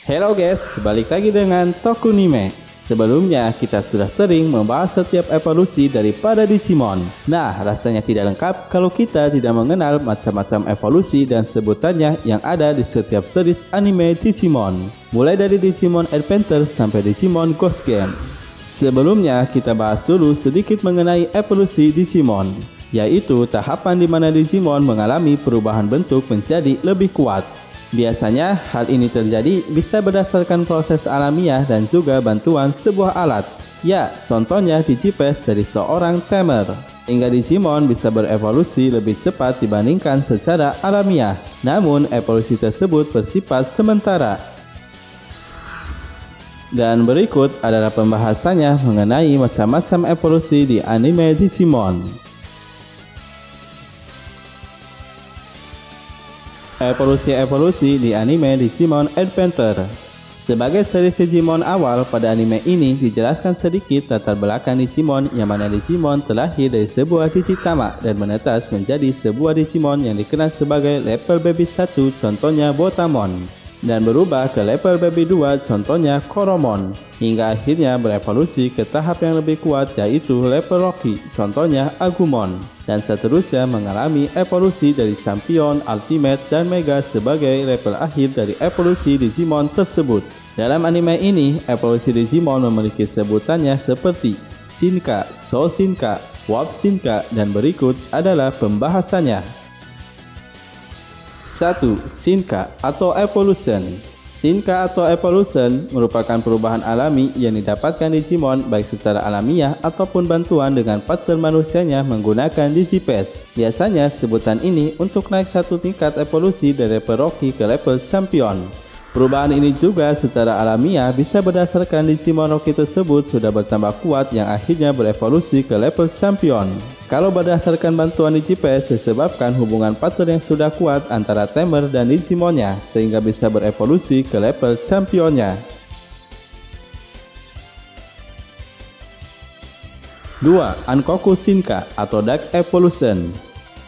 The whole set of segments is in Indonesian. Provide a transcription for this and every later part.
Hello guys, balik lagi dengan Tokunime. Sebelumnya kita sudah sering membahas setiap evolusi daripada Digimon. Nah, rasanya tidak lengkap kalau kita tidak mengenal macam-macam evolusi dan sebutannya yang ada di setiap series anime Digimon. Mulai dari Digimon Adventure sampai Digimon Ghost Game. Sebelumnya kita bahas dulu sedikit mengenai evolusi Digimon, yaitu tahapan di mana Digimon mengalami perubahan bentuk menjadi lebih kuat. Biasanya hal ini terjadi bisa berdasarkan proses alamiah dan juga bantuan sebuah alat. Ya, contohnya Digipass dari seorang tamer. Hingga Digimon bisa berevolusi lebih cepat dibandingkan secara alamiah. Namun evolusi tersebut bersifat sementara. Dan berikut adalah pembahasannya mengenai macam-macam evolusi di anime Digimon. Evolusi di anime Digimon Adventure. Sebagai seri Digimon awal, pada anime ini dijelaskan sedikit latar belakang Digimon, yang mana Digimon terlahir dari sebuah Digitama dan menetas menjadi sebuah Digimon yang dikenal sebagai level baby 1, contohnya Botamon, dan berubah ke level baby 2, contohnya Koromon, hingga akhirnya berevolusi ke tahap yang lebih kuat, yaitu level Rocky, contohnya Agumon, dan seterusnya mengalami evolusi dari Champion, Ultimate, dan Mega sebagai level akhir dari evolusi Digimon tersebut. Dalam anime ini, evolusi Digimon memiliki sebutannya seperti Shinka, Soul Shinka, Warp Shinka, dan berikut adalah pembahasannya. 1. Shinka atau Evolution. Shinka atau Evolution merupakan perubahan alami yang didapatkan Digimon baik secara alamiah ataupun bantuan dengan partner manusianya menggunakan Digipass. Biasanya sebutan ini untuk naik satu tingkat evolusi dari level Rocky ke level Champion. Perubahan ini juga secara alamiah bisa berdasarkan Digimon Rocky tersebut sudah bertambah kuat yang akhirnya berevolusi ke level Champion. Kalau berdasarkan bantuan Digipass disebabkan hubungan partner yang sudah kuat antara tamer dan Digimonnya sehingga bisa berevolusi ke level Championnya. 2. Ankoku Shinka atau Dark Evolution.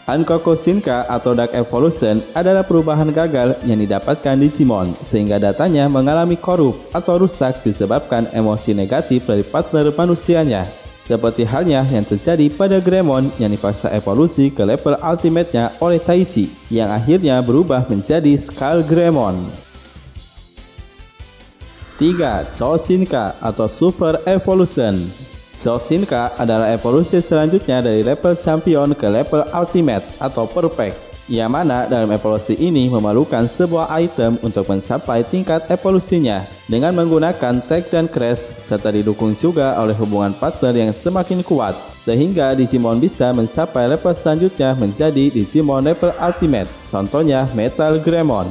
Ankoku Shinka atau Dark Evolution adalah perubahan gagal yang didapatkan Digimon sehingga datanya mengalami korup atau rusak disebabkan emosi negatif dari partner manusianya. Seperti halnya yang terjadi pada Greymon yang dipaksa evolusi ke level ultimate-nya oleh Taichi yang akhirnya berubah menjadi Skull Greymon. 3. Soul Shinka atau Super Evolution. Soul Shinka adalah evolusi selanjutnya dari level Champion ke level Ultimate atau Perfect, yang mana dalam evolusi ini memerlukan sebuah item untuk mencapai tingkat evolusinya dengan menggunakan tag dan crash serta didukung juga oleh hubungan partner yang semakin kuat sehingga Digimon bisa mencapai level selanjutnya menjadi Digimon level Ultimate, contohnya Metal Greymon.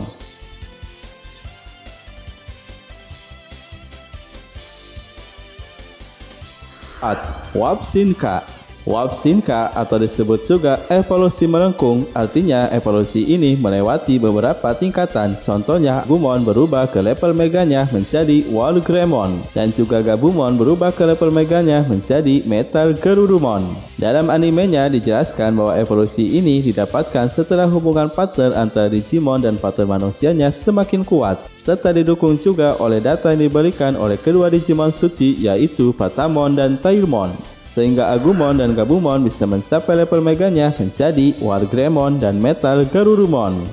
4. Warp Shinka. Warp Shinka atau disebut juga evolusi melengkung, artinya evolusi ini melewati beberapa tingkatan, contohnya Gabumon berubah ke level meganya menjadi World Greymon, dan juga Gabumon berubah ke level meganya menjadi Metal Garurumon. Dalam animenya dijelaskan bahwa evolusi ini didapatkan setelah hubungan partner antara Digimon dan partner manusianya semakin kuat, serta didukung juga oleh data yang diberikan oleh kedua Digimon suci yaitu Patamon dan Tailmon, sehingga Agumon dan Gabumon bisa mencapai level meganya menjadi War Greymon dan Metal Garurumon.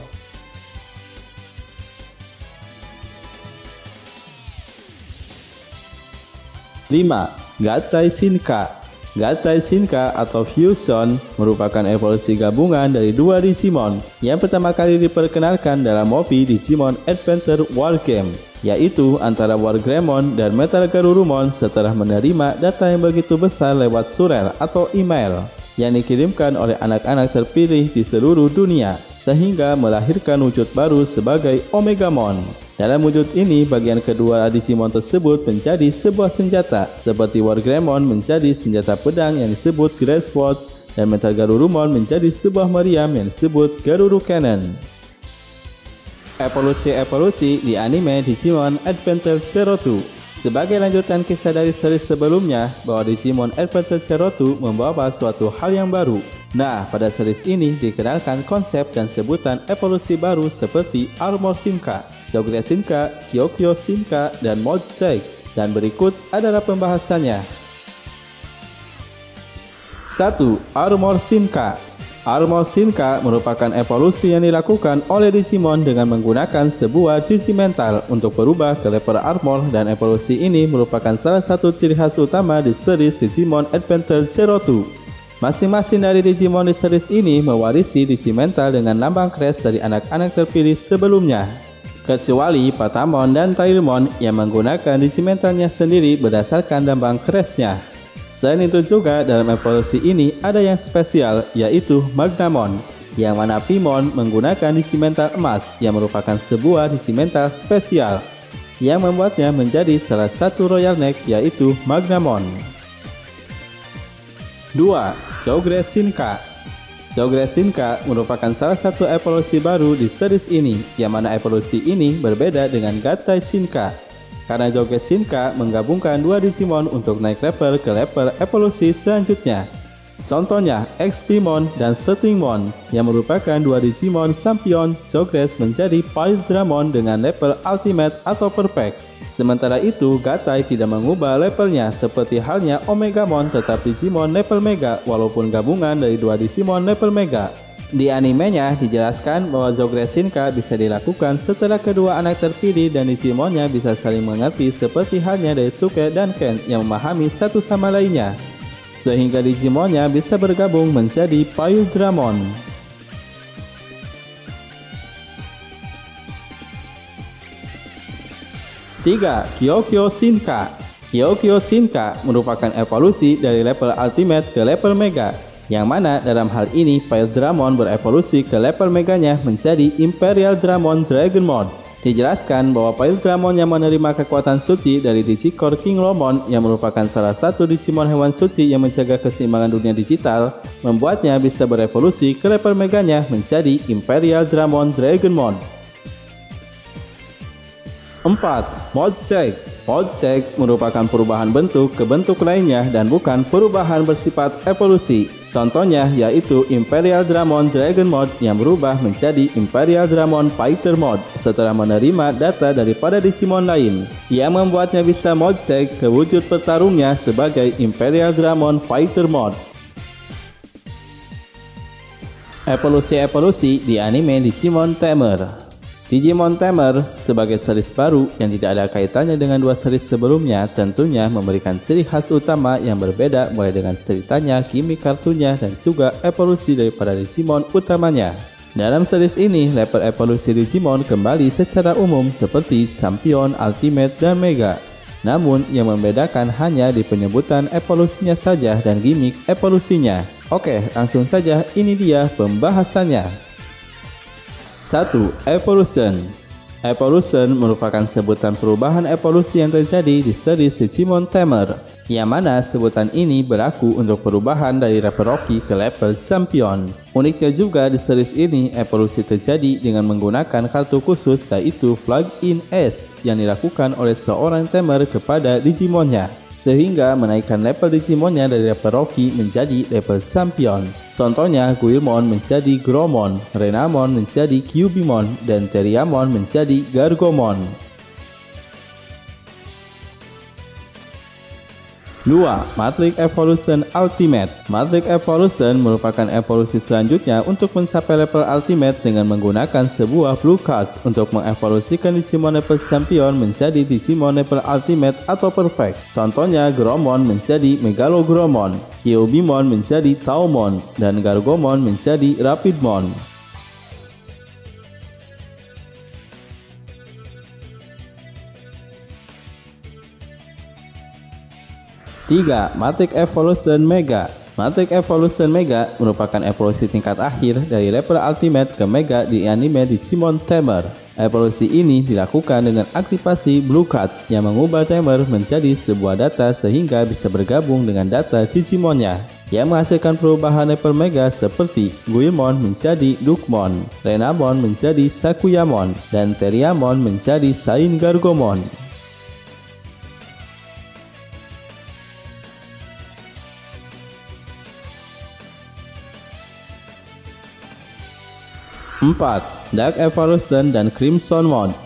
5. Gatai Shinka. Gatai Shinka atau Fusion merupakan evolusi gabungan dari dua Digimon yang pertama kali diperkenalkan dalam movie Digimon Adventure War Game, yaitu antara War Greymon dan Metal Garurumon setelah menerima data yang begitu besar lewat surel atau email yang dikirimkan oleh anak-anak terpilih di seluruh dunia, sehingga melahirkan wujud baru sebagai Omegamon. Dalam wujud ini, bagian kedua Digimon tersebut menjadi sebuah senjata, seperti War Greymon menjadi senjata pedang yang disebut Great Sword, dan Metal Garurumon menjadi sebuah meriam yang disebut Garuru Cannon. Evolusi di anime Digimon Adventure 02. Sebagai lanjutan kisah dari seri sebelumnya, bahwa Digimon Adventure 02 membawa suatu hal yang baru. Nah, pada series ini dikenalkan konsep dan sebutan evolusi baru seperti Armor Shinka, Jogre Shinka, Kyokyo Shinka, dan Mod Shake. Dan berikut adalah pembahasannya. 1. Armor Shinka. Armor Shinka merupakan evolusi yang dilakukan oleh Digimon dengan menggunakan sebuah Digimental untuk berubah ke level armor, dan evolusi ini merupakan salah satu ciri khas utama di series Digimon Adventure 02. Masing-masing dari Digimon di series ini mewarisi Digimental dengan lambang Crash dari anak-anak terpilih sebelumnya, kecuali Patamon dan Tailmon yang menggunakan Digimentalnya sendiri berdasarkan lambang Crash-nya. Selain itu juga dalam evolusi ini ada yang spesial, yaitu Magnamon, yang mana Pimon menggunakan Digimental emas yang merupakan sebuah Digimental spesial yang membuatnya menjadi salah satu Royal Neck, yaitu Magnamon. 2. Jogre Shinka. Jogre Shinka merupakan salah satu evolusi baru di series ini, yang mana evolusi ini berbeda dengan Gatai Shinka. Karena Jogre Shinka menggabungkan dua Digimon untuk naik level ke level evolusi selanjutnya. Contohnya XPmon dan Stingmon yang merupakan dua Digimon Champion Jogres menjadi Fire Dramon dengan level Ultimate atau Perfect. Sementara itu Gatai tidak mengubah levelnya seperti halnya Omegamon, tetap Digimon level Mega walaupun gabungan dari dua Digimon level Mega. Di animenya dijelaskan bahwa Jogre Shinka bisa dilakukan setelah kedua anak terpilih dan Digimonnya bisa saling mengerti seperti halnya Daisuke dan Ken yang memahami satu sama lainnya, sehingga Digimonnya bisa bergabung menjadi Fire Dramon. 3. Kyokyo Shinka. Kyokyo Shinka merupakan evolusi dari level Ultimate ke level Mega, yang mana dalam hal ini Fire Dramon berevolusi ke level meganya menjadi Imperial Dramon Dragon Mode. Dijelaskan bahwa Fire Dramon yang menerima kekuatan suci dari Digicore King Lomon yang merupakan salah satu Digimon hewan suci yang menjaga keseimbangan dunia digital, membuatnya bisa berevolusi ke level meganya menjadi Imperial Dramon Dragon Mode. 4. Mod Shake. Mod Shake merupakan perubahan bentuk ke bentuk lainnya dan bukan perubahan bersifat evolusi. Contohnya yaitu Imperial Dramon Dragon Mode yang berubah menjadi Imperial Dramon Fighter Mode setelah menerima data daripada Digimon lain, yang membuatnya bisa Mod Shake ke wujud petarungnya sebagai Imperial Dramon Fighter Mode. Evolusi-evolusi di anime Digimon Tamer. Digimon Tamer sebagai series baru yang tidak ada kaitannya dengan dua series sebelumnya tentunya memberikan ciri khas utama yang berbeda, mulai dengan ceritanya, gimmick kartunya, dan juga evolusi daripada Digimon utamanya. Dalam series ini, level evolusi Digimon kembali secara umum seperti Champion, Ultimate, dan Mega. Namun yang membedakan hanya di penyebutan evolusinya saja dan gimmick evolusinya. Oke, langsung saja ini dia pembahasannya. 1. Evolution. Evolution merupakan sebutan perubahan evolusi yang terjadi di series Digimon Tamer, yang mana sebutan ini berlaku untuk perubahan dari level Rocky ke level Champion. Uniknya juga di series ini, evolusi terjadi dengan menggunakan kartu khusus, yaitu Plug-in S yang dilakukan oleh seorang Tamer kepada Digimonnya, sehingga menaikkan level Digimonnya dari level Rocky menjadi level Champion. Contohnya Guilmon menjadi Gromon, Renamon menjadi Cubimon, dan Teriamon menjadi Gargomon. 2. Matrix Evolution Ultimate. Matrix Evolution merupakan evolusi selanjutnya untuk mencapai level Ultimate dengan menggunakan sebuah Blue Card untuk mengevolusikan Digimon level Champion menjadi Digimon level Ultimate atau Perfect. Contohnya Gromon menjadi Megalogromon, Kyubimon menjadi Taumon, dan Gargomon menjadi Rapidmon. 3. Matrix Evolution Mega. Matrix Evolution Mega merupakan evolusi tingkat akhir dari level Ultimate ke Mega di anime Digimon Tamer. Evolusi ini dilakukan dengan aktivasi Blue Card yang mengubah Tamer menjadi sebuah data sehingga bisa bergabung dengan data Digimonnya, yang menghasilkan perubahan level Mega seperti Guilmon menjadi Dukemon, Renamon menjadi Sakuyamon, dan Teriamon menjadi Sain Gargomon. 4. Dark Evolution dan Crimson Mode.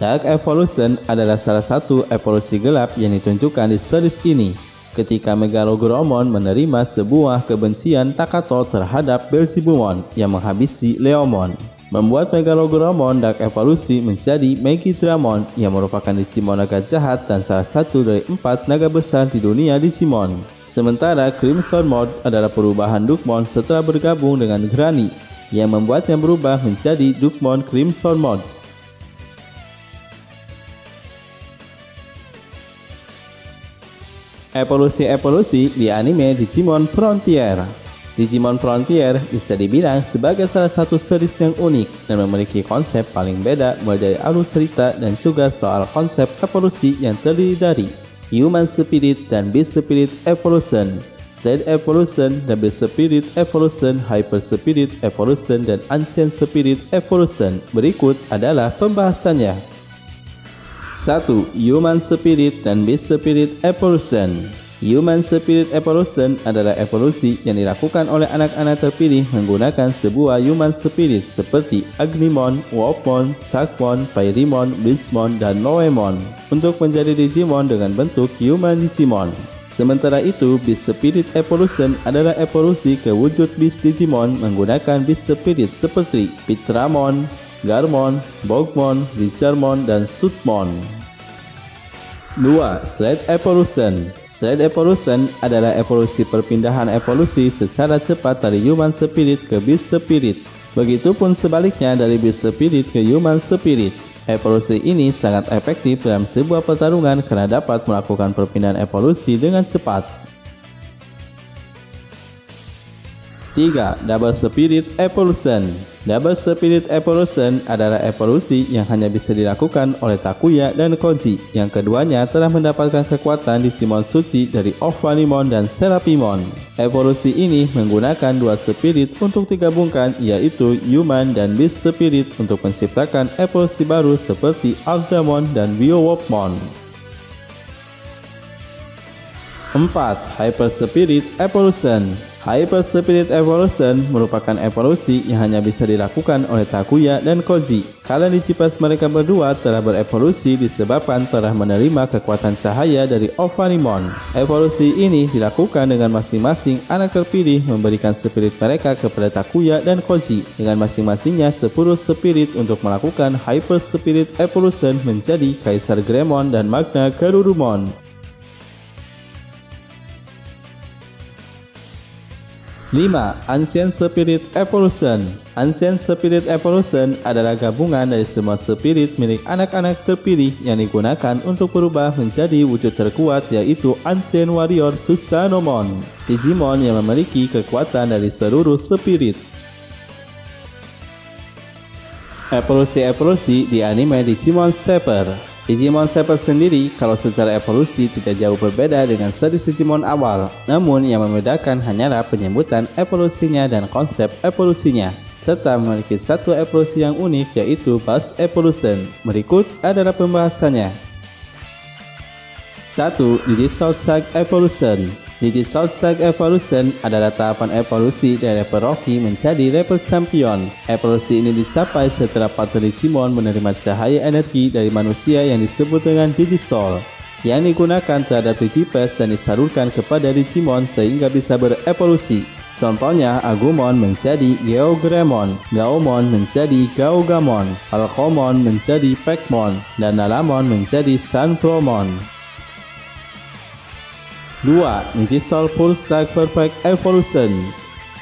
Dark Evolution adalah salah satu evolusi gelap yang ditunjukkan di series ini. Ketika Megalogromon menerima sebuah kebencian Takato terhadap Belzebumon yang menghabisi Leomon, membuat Megalogromon Dark Evolusi menjadi Megidramon yang merupakan Digimon naga jahat dan salah satu dari 4 naga besar di dunia Digimon. Sementara Crimson Mode adalah perubahan Dugmon setelah bergabung dengan Granny yang membuatnya berubah menjadi Dugmon Crimson Mode. Evolusi-evolusi di anime Digimon Frontier. Digimon Frontier bisa dibilang sebagai salah satu series yang unik dan memiliki konsep paling beda mulai dari alur cerita dan juga soal konsep evolusi yang terdiri dari Human Spirit dan Beast Spirit Evolution, Side Evolution dan Beast Spirit Evolution, Hyper Spirit Evolution, dan Ancient Spirit Evolution. Berikut adalah pembahasannya. 1. Human Spirit dan Beast Spirit Evolution. Human Spirit Evolution adalah evolusi yang dilakukan oleh anak-anak terpilih menggunakan sebuah Human Spirit seperti Agnimon, Wolfmon, Sharkmon, Pairimon, Beastmon, dan Noemon untuk menjadi Digimon dengan bentuk Human Digimon. Sementara itu, Beast Spirit Evolution adalah evolusi ke wujud Beast Digimon menggunakan Beast Spirit seperti Pitramon, Garmon, Bogmon, Lizardmon, dan Sudmon. 2. Slide Evolution. Slide Evolution adalah evolusi perpindahan evolusi secara cepat dari Human Spirit ke Beast Spirit. Begitupun sebaliknya dari Beast Spirit ke Human Spirit. Evolusi ini sangat efektif dalam sebuah pertarungan karena dapat melakukan perpindahan evolusi dengan cepat. 3. Double Spirit Evolution. Double Spirit Evolution adalah evolusi yang hanya bisa dilakukan oleh Takuya dan Koji. Yang keduanya telah mendapatkan kekuatan Digimon suci dari Ophanimon dan Serapimon. Evolusi ini menggunakan dua spirit untuk digabungkan, yaitu Human dan Beast Spirit, untuk menciptakan evolusi baru seperti Aldamon dan Beowulfmon. 4. Hyper Spirit Evolution. Hyper Spirit Evolution merupakan evolusi yang hanya bisa dilakukan oleh Takuya dan Koji. Kala Digipass mereka berdua telah berevolusi disebabkan telah menerima kekuatan cahaya dari Ophanimon. Evolusi ini dilakukan dengan masing-masing anak terpilih memberikan spirit mereka kepada Takuya dan Koji, dengan masing-masingnya 10 spirit untuk melakukan Hyper Spirit Evolution menjadi Kaisar Greymon dan Magna Garurumon. 5. Ancient Spirit Evolution. Ancient Spirit Evolution adalah gabungan dari semua spirit milik anak-anak terpilih yang digunakan untuk berubah menjadi wujud terkuat, yaitu Ancient Warrior Susanomon, Digimon yang memiliki kekuatan dari seluruh spirit. Evolusi-evolusi di anime Digimon Saber. Digimon Saber sendiri kalau secara evolusi tidak jauh berbeda dengan seri Digimon awal, namun yang membedakan hanyalah penyebutan evolusinya dan konsep evolusinya, serta memiliki satu evolusi yang unik, yaitu Burst Evolution. Berikut adalah pembahasannya. 1. Digisword Shark Evolution. Digisword Shark Evolution adalah tahapan evolusi dari level Rocky menjadi level Champion. Evolusi ini dicapai setelah partner Digimon menerima cahaya energi dari manusia yang disebut dengan Digisoul, yang digunakan terhadap Digipass dan disalurkan kepada Digimon sehingga bisa berevolusi. Contohnya, Agumon menjadi Geogremon, Gaomon menjadi Gaogamon, Alkomon menjadi Pekmon, dan Nalamon menjadi Sanpromon. 2. Digisoul Full Shark Perfect Evolution.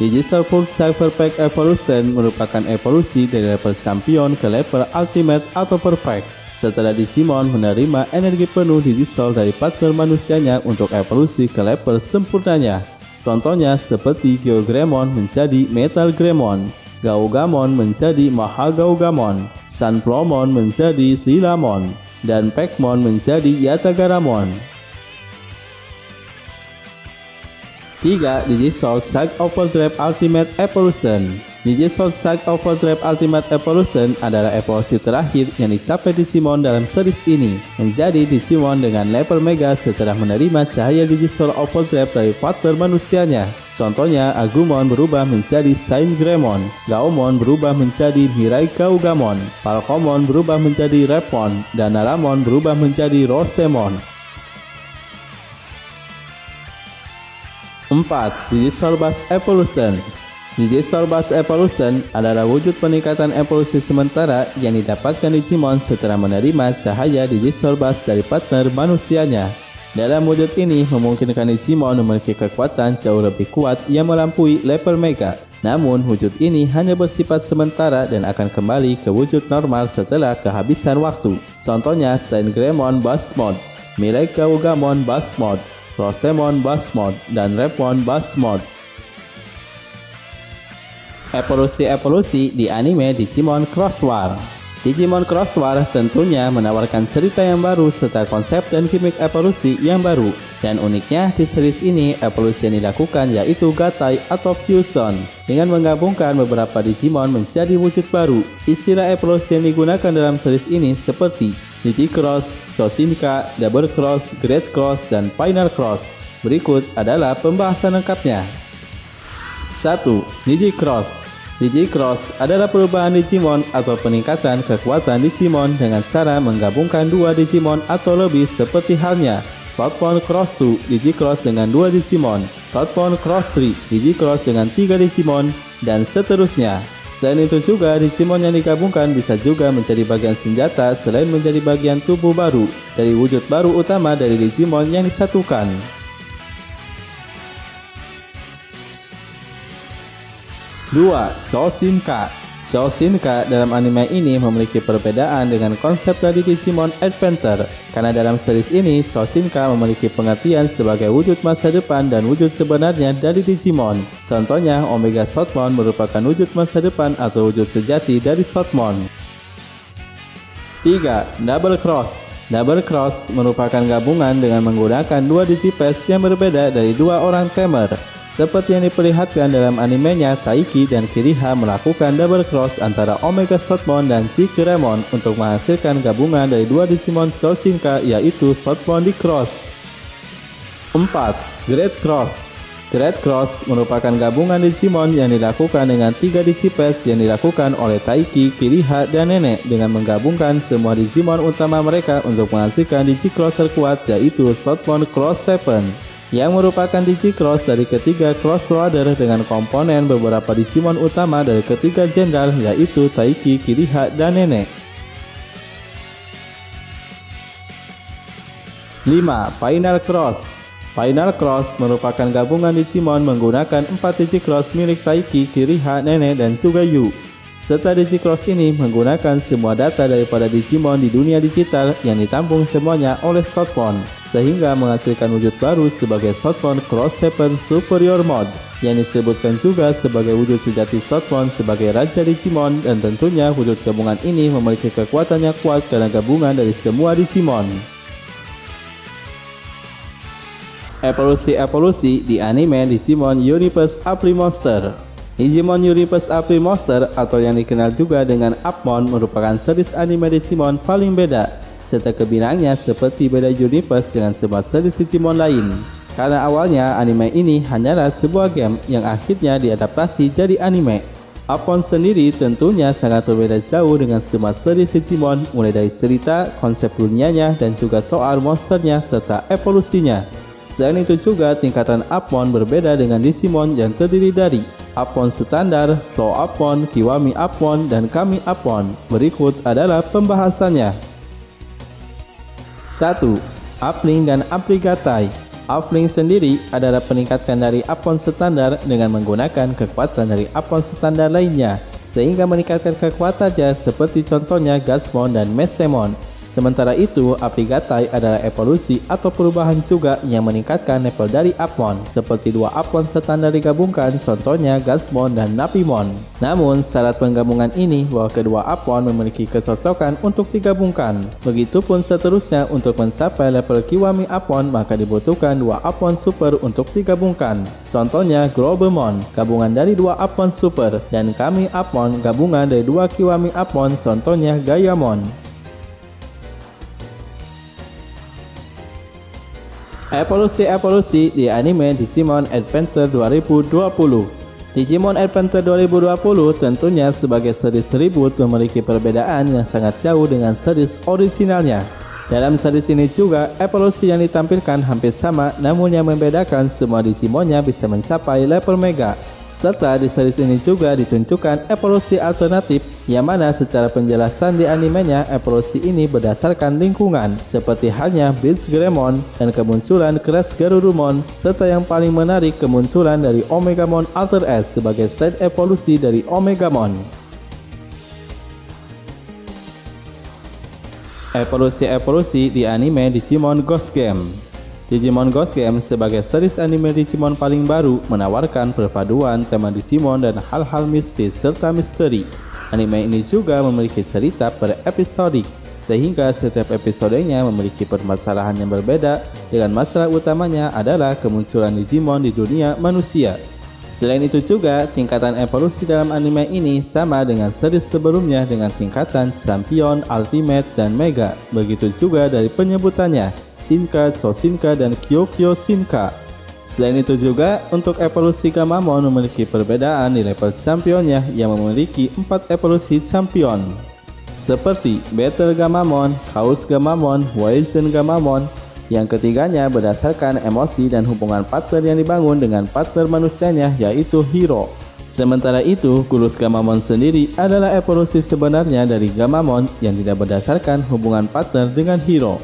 Digisoul Full Shark Perfect Evolution merupakan evolusi dari level Champion ke level Ultimate atau Perfect setelah Digimon menerima energi penuh Digisoul dari partner manusianya untuk evolusi ke level sempurnanya. Contohnya seperti Geogremon menjadi Metal Gremon, Gaogamon menjadi Mahagaugamon, Sanpromon menjadi Silamon, dan Pekmon menjadi Yatagaramon. 3. Digisoul Shark Overdrive Ultimate Evolution. Digisoul Shark Overdrive Ultimate Evolution adalah evolusi terakhir yang dicapai Digimon dalam series ini, menjadi Digimon dengan level Mega setelah menerima cahaya Digisoul Overdrive dari partner manusianya. Contohnya, Agumon berubah menjadi Saint Greymon, Gaomon berubah menjadi Mirai Gaugamon, Falcomon berubah menjadi Repon, dan Naramon berubah menjadi Rosemon. 4. Digisorbus Evolution. Digisorbus Evolution adalah wujud peningkatan evolusi sementara yang didapatkan Digimon setelah menerima cahaya Digisorbus dari partner manusianya. Dalam wujud ini memungkinkan Digimon memiliki kekuatan jauh lebih kuat yang melampaui level Mega. Namun wujud ini hanya bersifat sementara dan akan kembali ke wujud normal setelah kehabisan waktu. Contohnya Saint Greymon Bass Mode, Mirai Gaugamon Bass Mode, Rosemon Bass Mode, dan Repon Bass Mode. Evolusi-evolusi di anime Digimon Cross War. Digimon Cross War tentunya menawarkan cerita yang baru serta konsep dan gimmick evolusi yang baru. Dan uniknya di series ini evolusi yang dilakukan yaitu Gatai atau Fusion dengan menggabungkan beberapa Digimon menjadi wujud baru. Istilah evolusi yang digunakan dalam series ini seperti Digicross, Shoshinka, Double Cross, Great Cross, dan Final Cross. Berikut adalah pembahasan lengkapnya. 1. Digicross. Digicross adalah perubahan Digimon atau peningkatan kekuatan Digimon dengan cara menggabungkan dua Digimon atau lebih seperti halnya Shotpon Cross 2 Digicross dengan 2 Digimon, Shotpon Cross 3 Digicross dengan 3 Digimon, dan seterusnya. Selain itu juga Digimon yang digabungkan bisa juga menjadi bagian senjata selain menjadi bagian tubuh baru dari wujud baru utama dari Digimon yang disatukan. 2. Shoshinka. Shoshinka dalam anime ini memiliki perbedaan dengan konsep dari Digimon Adventure, karena dalam series ini Shoshinka memiliki pengertian sebagai wujud masa depan dan wujud sebenarnya dari Digimon. Contohnya, Omega Shotmon merupakan wujud masa depan atau wujud sejati dari Shotmon. 3. Double Cross. Double Cross merupakan gabungan dengan menggunakan dua Digipass yang berbeda dari dua orang tamer. Seperti yang diperlihatkan dalam animenya, Taiki dan Kiriha melakukan double cross antara Omega Shotmon dan Chikiremon untuk menghasilkan gabungan dari dua Digimon Shoshinka yaitu Shotmon di Cross. 4. Great Cross. Great Cross merupakan gabungan Digimon yang dilakukan dengan 3 Digipass yang dilakukan oleh Taiki, Kiriha, dan Nenek dengan menggabungkan semua Digimon utama mereka untuk menghasilkan Digicross terkuat yaitu Shotmon Cross 7. Yang merupakan Digicross dari ketiga Crossroader dengan komponen beberapa Digimon utama dari ketiga jenderal yaitu Taiki, Kiriha, dan Nenek. 5. Final Cross. Final Cross merupakan gabungan Digimon menggunakan 4 Digicross milik Taiki, Kiriha, Nenek, dan juga Yu. Serta Digicross ini menggunakan semua data daripada Digimon di dunia digital yang ditampung semuanya oleh Shotmon, sehingga menghasilkan wujud baru sebagai Shotmon Cross 7 Superior Mode, yang disebutkan juga sebagai wujud sejati Shotmon sebagai Raja Digimon, dan tentunya wujud gabungan ini memiliki kekuatan yang kuat karena gabungan dari semua Digimon. Evolusi-evolusi di anime Digimon Universe April Monster. Digimon Universe April Monster atau yang dikenal juga dengan Upmon merupakan series anime Digimon paling beda, serta kebinangnya seperti beda universe dengan semua series Digimon lain. Karena awalnya anime ini hanyalah sebuah game yang akhirnya diadaptasi jadi anime. Upmon sendiri tentunya sangat berbeda jauh dengan semua series Digimon, mulai dari cerita, konsep dunianya, dan juga soal monsternya serta evolusinya. Selain itu juga tingkatan Upmon berbeda dengan Digimon yang terdiri dari Upmon standar, Slow Upmon, Kiwami Upmon, dan Kami Upmon. Berikut adalah pembahasannya. 1. Uplink dan Aprigatai. Uplink sendiri adalah peningkatan dari Upmon standar dengan menggunakan kekuatan dari Upmon standar lainnya, sehingga meningkatkan kekuatannya seperti contohnya Gatsmon dan Mesemon. Sementara itu, Aprigatai adalah evolusi atau perubahan juga yang meningkatkan level dari Upmon, seperti dua Upmon standar digabungkan, contohnya Gatsmon dan Napimon. Namun, syarat penggabungan ini bahwa kedua Upmon memiliki kecocokan untuk digabungkan. Begitupun seterusnya untuk mencapai level Kiwami Upmon, maka dibutuhkan dua Upmon Super untuk digabungkan. Contohnya Grobemon, gabungan dari dua Upmon Super, dan Kami Upmon, gabungan dari dua Kiwami Upmon, contohnya Gaiamon. Evolusi di anime Digimon Adventure 2020. Digimon Adventure 2020 tentunya sebagai series reboot memiliki perbedaan yang sangat jauh dengan series originalnya. Dalam series ini juga, evolusi yang ditampilkan hampir sama, namun yang membedakan semua Digimonnya bisa mencapai level Mega. Serta di series ini juga ditunjukkan evolusi alternatif, yang mana secara penjelasan di animenya evolusi ini berdasarkan lingkungan, seperti halnya Blitz Greymon dan kemunculan Crash Garurumon, serta yang paling menarik kemunculan dari Omegamon Alter S sebagai stage evolusi dari Omegamon. Evolusi di anime Digimon Ghost Game. Digimon Ghost Game sebagai series anime Digimon paling baru menawarkan perpaduan tema Digimon dan hal-hal mistis serta misteri. Anime ini juga memiliki cerita per episodik, sehingga setiap episodenya memiliki permasalahan yang berbeda, dengan masalah utamanya adalah kemunculan Digimon di dunia manusia. Selain itu juga, tingkatan evolusi dalam anime ini sama dengan series sebelumnya dengan tingkatan Champion, Ultimate, dan Mega. Begitu juga dari penyebutannya, Shinka, Choshinka, dan Kyokyo Shinka. Selain itu juga, untuk evolusi Gamamon memiliki perbedaan di level championnya yang memiliki 4 evolusi champion, seperti Battle Gamamon, Chaos Gamamon, Waisen Gamamon. Yang ketiganya berdasarkan emosi dan hubungan partner yang dibangun dengan partner manusianya, yaitu Hiro. Sementara itu, Gulus Gamamon sendiri adalah evolusi sebenarnya dari Gamamon yang tidak berdasarkan hubungan partner dengan Hiro.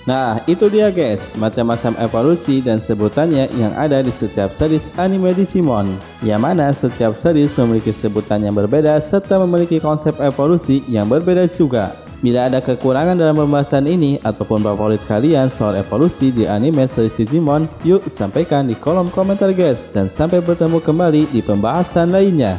Nah, itu dia guys, macam-macam evolusi dan sebutannya yang ada di setiap series anime Digimon, yang mana setiap series memiliki sebutan yang berbeda serta memiliki konsep evolusi yang berbeda juga. Bila ada kekurangan dalam pembahasan ini ataupun favorit kalian soal evolusi di anime series Digimon, yuk sampaikan di kolom komentar guys, dan sampai bertemu kembali di pembahasan lainnya.